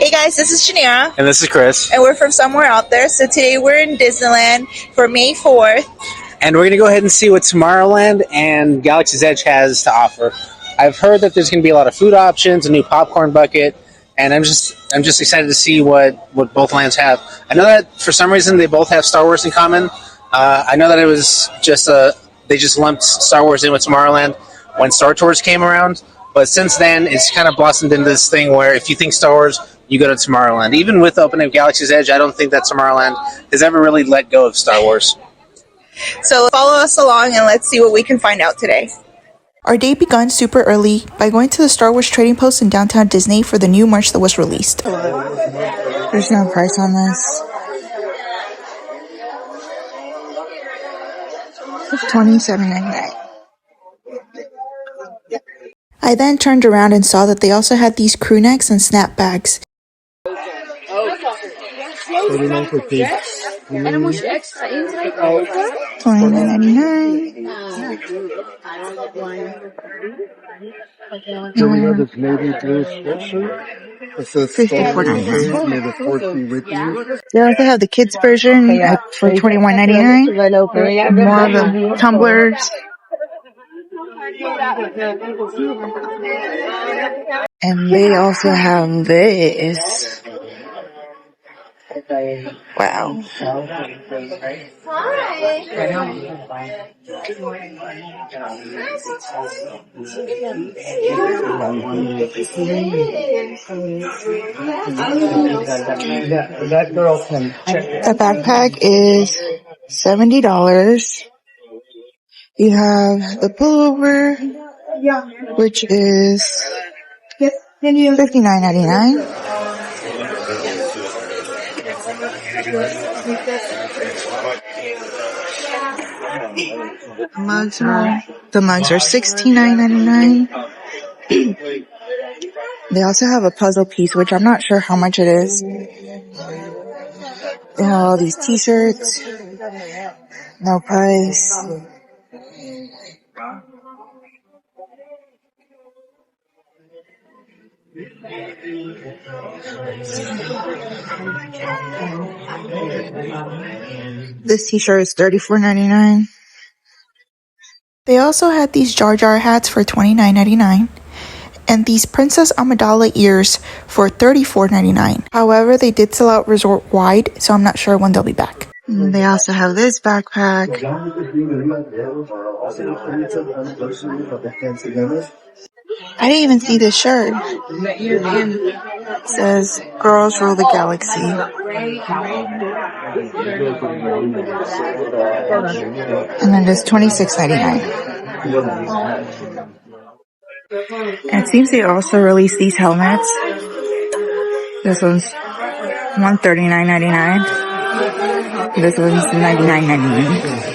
Hey guys, this is Shanira. And this is Chris. And we're from somewhere out there. So today we're in Disneyland for May 4th. And we're going to go ahead and see what Tomorrowland and Galaxy's Edge has to offer. I've heard that there's going to be a lot of food options, a new popcorn bucket, and I'm just excited to see what both lands have. I know that for some reason they both have Star Wars in common. I know that it was just they just lumped Star Wars in with Tomorrowland when Star Tours came around. But since then, it's kind of blossomed into this thing where if you think Star Wars, you go to Tomorrowland. Even with the opening of Galaxy's Edge, I don't think that Tomorrowland has ever really let go of Star Wars. So follow us along and let's see what we can find out today. Our day began super early by going to the Star Wars Trading Post in downtown Disney for the new merch that was released. There's no price on this. It's $27.99. I then turned around and saw that they also had these crew necks and snap bags. $54.99. They also have the kids version for $21.99. More of the tumblers. And they also have this. Wow. The backpack is $70. You have the pullover, which is $59.99. The mugs are $69.99. They also have a puzzle piece, which I'm not sure how much it is. They have all these t-shirts. No price. This t-shirt is $34.99. They also had these Jar Jar hats for $29.99 and these Princess Amidala ears for $34.99. However, they did sell out resort-wide, so I'm not sure when they'll be back. They also have this backpack. I didn't even see this shirt. It says, Girls Rule the Galaxy. And then there's $26.99. And it seems they also released these helmets. This one's $139.99. This one's $99.99.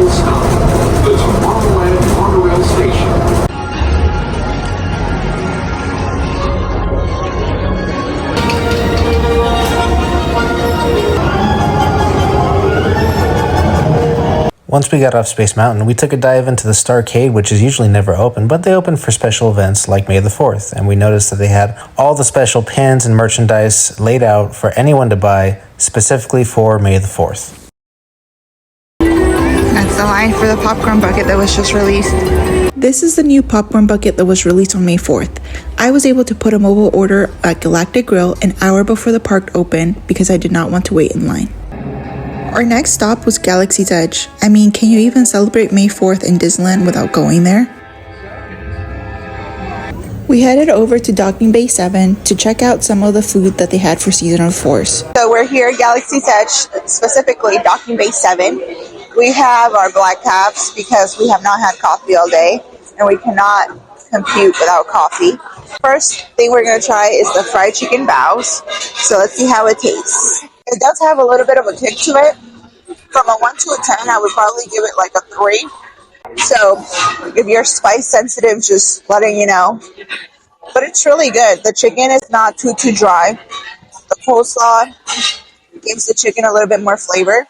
Stop, the Tomorrowland monorail station. Once we got off Space Mountain, we took a dive into the Starcade, which is usually never open, but they open for special events like May the 4th, and we noticed that they had all the special pins and merchandise laid out for anyone to buy, specifically for May the 4th. That's the line for the popcorn bucket that was just released. This is the new popcorn bucket that was released on May 4th. I was able to put a mobile order at Galactic Grill an hour before the park opened because I did not want to wait in line. Our next stop was Galaxy's Edge. I mean, can you even celebrate May 4th in Disneyland without going there? We headed over to Docking Bay 7 to check out some of the food that they had for Season of Force. So we're here at Galaxy's Edge, specifically Docking Bay 7. We have our black caps because we have not had coffee all day and we cannot compute without coffee. First thing we're going to try is the fried chicken bows. So let's see how it tastes. It does have a little bit of a kick to it. From a 1 to a 10, I would probably give it like a 3. So if you're spice sensitive, just letting you know. But it's really good. The chicken is not too dry. The coleslaw gives the chicken a little bit more flavor.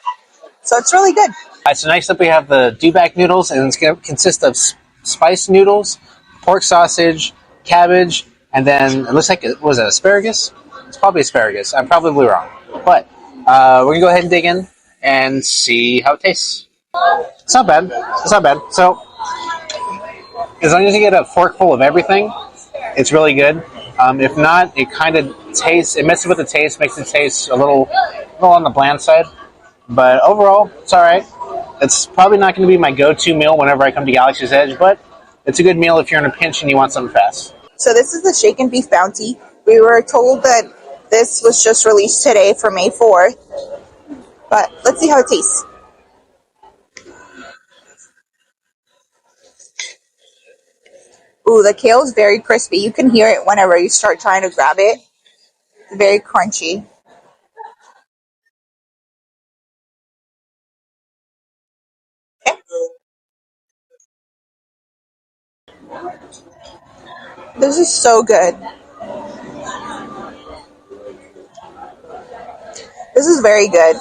So it's really good. So next up we have the dewback noodles, and it's going to consist of spiced noodles, pork sausage, cabbage, and then it looks like was it asparagus? It's probably asparagus. I'm probably wrong, but we're gonna go ahead and dig in and see how it tastes. It's not bad. It's not bad. So as long as you get a forkful of everything, it's really good. If not, it kind of tastes. It messes with the taste, makes it taste a little on the bland side. But overall, it's all right. It's probably not going to be my go-to meal whenever I come to Galaxy's Edge, but it's a good meal if you're in a pinch and you want something fast. So this is the shaken beef bounty. We were told that this was just released today for May 4th. But let's see how it tastes. Ooh, the kale is very crispy. You can hear it whenever you start trying to grab it. It's very crunchy. Okay. This is so good. This is very good.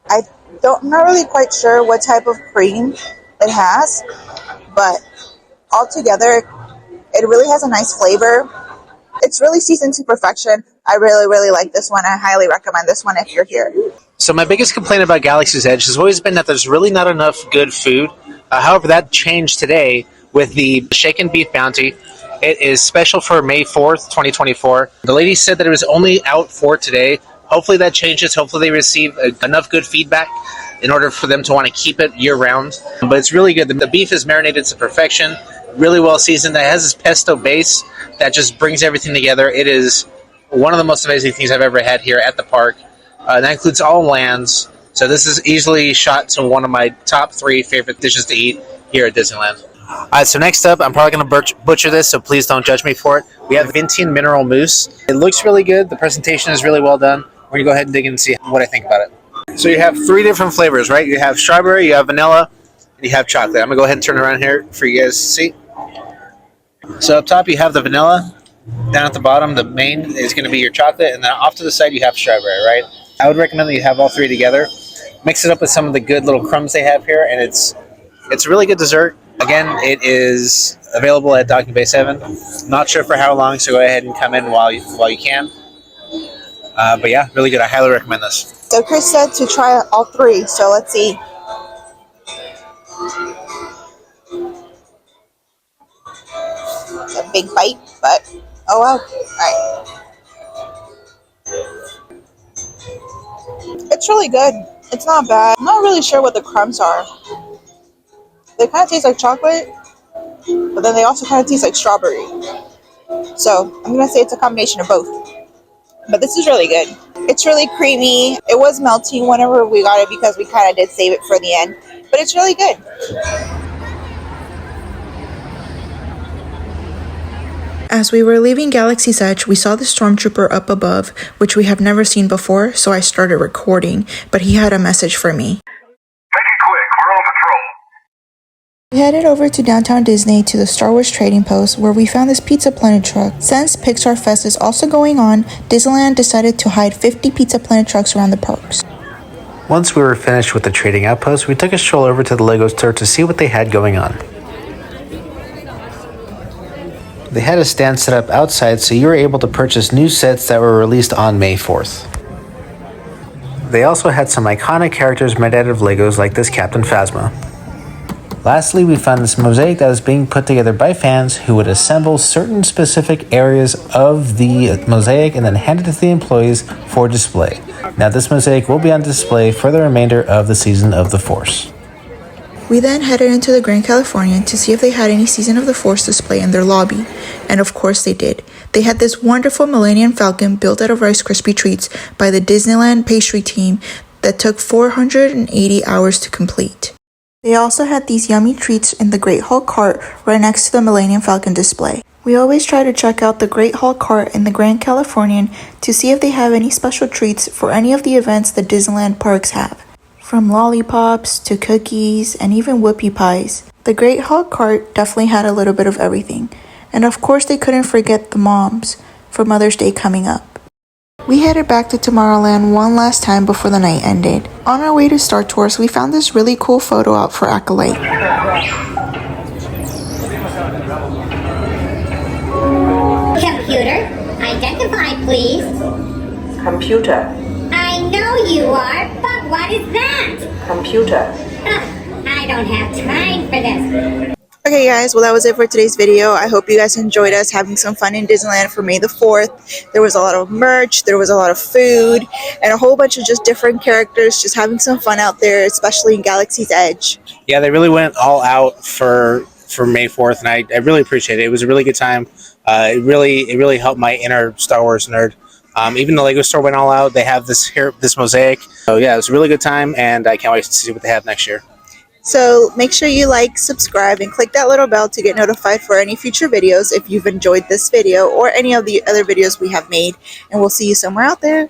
I'm not really quite sure what type of cream it has, but altogether, it really has a nice flavor. It's really seasoned to perfection. I really, really like this one. I highly recommend this one if you're here. So my biggest complaint about Galaxy's Edge has always been that there's really not enough good food. However, that changed today with the shaken beef bounty. It is special for May 4th, 2024. The lady said that it was only out for today. Hopefully that changes. Hopefully they receive enough good feedback in order for them to want to keep it year-round. But it's really good. The beef is marinated to perfection, really well seasoned. It has this pesto base that just brings everything together. It is one of the most amazing things I've ever had here at the park. That includes all lands. So this is easily shot to one of my top 3 favorite dishes to eat here at Disneyland. Alright, so next up, I'm probably going to butcher this, so please don't judge me for it. We have Vintian Mineral Mousse. It looks really good. The presentation is really well done. We're going to go ahead and dig in and see what I think about it. So you have 3 different flavors, right? You have strawberry, you have vanilla, and you have chocolate. I'm going to go ahead and turn around here for you guys to see. So up top, you have the vanilla. Down at the bottom, the main is going to be your chocolate, and then off to the side, you have strawberry, right? I would recommend that you have all 3 together. Mix it up with some of the good little crumbs they have here, and it's a really good dessert. Again, it is available at Docking Bay 7. Not sure for how long, so go ahead and come in while you can. But yeah, really good. I highly recommend this. So Chris said to try all 3, so let's see. It's a big bite, but oh well. Alright. It's really good. It's not bad. I'm not really sure what the crumbs are. They kind of taste like chocolate, but then they also kind of taste like strawberry. So I'm going to say it's a combination of both. But this is really good. It's really creamy. It was melting whenever we got it because we kind of did save it for the end. But it's really good. As we were leaving Galaxy's Edge, we saw the stormtrooper up above, which we have never seen before, so I started recording, but he had a message for me. We headed over to downtown Disney to the Star Wars Trading Post where we found this Pizza Planet truck. Since Pixar Fest is also going on, Disneyland decided to hide 50 Pizza Planet trucks around the parks. Once we were finished with the trading outpost, we took a stroll over to the Lego store to see what they had going on. They had a stand set up outside so you were able to purchase new sets that were released on May 4th. They also had some iconic characters made out of Legos like this Captain Phasma. Lastly, we found this mosaic that was being put together by fans who would assemble certain specific areas of the mosaic and then hand it to the employees for display. Now this mosaic will be on display for the remainder of the Season of the Force. We then headed into the Grand Californian to see if they had any Season of the Force display in their lobby, and of course they did. They had this wonderful Millennium Falcon built out of Rice Krispie treats by the Disneyland pastry team that took 480 hours to complete. They also had these yummy treats in the Great Hall cart right next to the Millennium Falcon display. We always try to check out the Great Hall cart in the Grand Californian to see if they have any special treats for any of the events the Disneyland parks have. From lollipops to cookies and even whoopie pies. The Great Hall cart definitely had a little bit of everything. And of course they couldn't forget the moms for Mother's Day coming up. We headed back to Tomorrowland one last time before the night ended. On our way to Star Tours, we found this really cool photo op for Acolyte. computer. Identify, please. Computer. I know you are, but what is that? Computer. I don't have time for this. Okay guys, well that was it for today's video. I hope you guys enjoyed us having some fun in Disneyland for May the 4th. There was a lot of merch, there was a lot of food, and a whole bunch of just different characters just having some fun out there, especially in Galaxy's Edge. Yeah, they really went all out for May 4th, and I really appreciate it. It was a really good time. It really helped my inner Star Wars nerd. Even the Lego store went all out. They have this mosaic. So yeah, it was a really good time, and I can't wait to see what they have next year. So make sure you like, subscribe, and click that little bell to get notified for any future videos if you've enjoyed this video or any of the other videos we have made. And we'll see you somewhere out there.